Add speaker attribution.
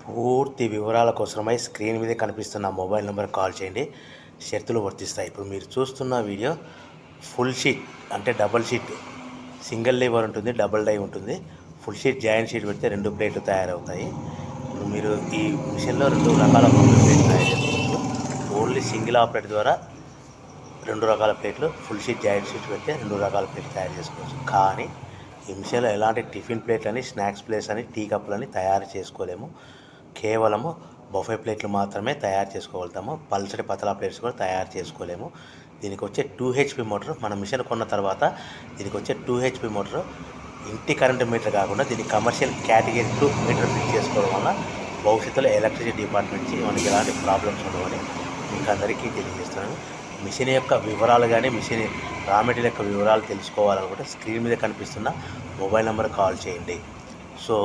Speaker 1: పూర్తి వివరాల కోసమై స్క్రీన్ మీద కనిపిస్తున్న మొబైల్ నెంబర్ కాల్ చేయండి. షరతులు వర్తిస్తాయి. ఇప్పుడు మీరు చూస్తున్న వీడియో ఫుల్ షీట్ అంటే డబల్ షీట్, సింగిల్ లివర్ ఉంటుంది, డబుల్ డై ఉంటుంది. ఫుల్ షీట్ జాయింట్ షీట్ పెడితే 2 ప్లేట్లు తయారవుతాయి. ఇప్పుడు మీరు ఈ మిషన్లో 2 రకాల బఫే ప్లేట్లు తయారు చేసుకోవచ్చు. ఓన్లీ సింగిల్ ఆపరేట్ ద్వారా 2 రకాల ప్లేట్లు, ఫుల్ షీట్ జాయింట్ షీట్ పెడితే 2 రకాల ప్లేట్లు తయారు చేసుకోవచ్చు. కానీ ఈ మిషన్లో ఎలాంటి టిఫిన్ ప్లేట్లని, స్నాక్స్ ప్లేట్స్ అని, టీ కప్పులని తయారు చేసుకోలేము. కేవలము బఫే ప్లేట్లు మాత్రమే తయారు చేసుకోగలుగుతాము. పల్చటి పతలా ప్లేట్స్ కూడా తయారు చేసుకోలేము. దీనికి వచ్చే 2 HP మోటార్, మన మిషన్ కొన్న తర్వాత దీనికి వచ్చే 2 HP మోటార్ ఇంటి కరెంటు మీటర్ కాకుండా దీనికి కమర్షియల్ కేటగిరీ 2 మీటర్ ఫిట్ చేసుకోవడం వల్ల భవిష్యత్తులో ఎలక్ట్రిసిటీ డిపార్ట్మెంట్ నుంచి మనకి ఎలాంటి ప్రాబ్లమ్స్ ఉండవని మీకు అందరికీ తెలియజేస్తున్నాను. మిషన్ యొక్క వివరాలు కానీ, మిషన్ రా మెటీరియల్ యొక్క వివరాలు తెలుసుకోవాలనుకుంటే స్క్రీన్ మీద కనిపిస్తున్న మొబైల్ నెంబర్ కాల్ చేయండి. సో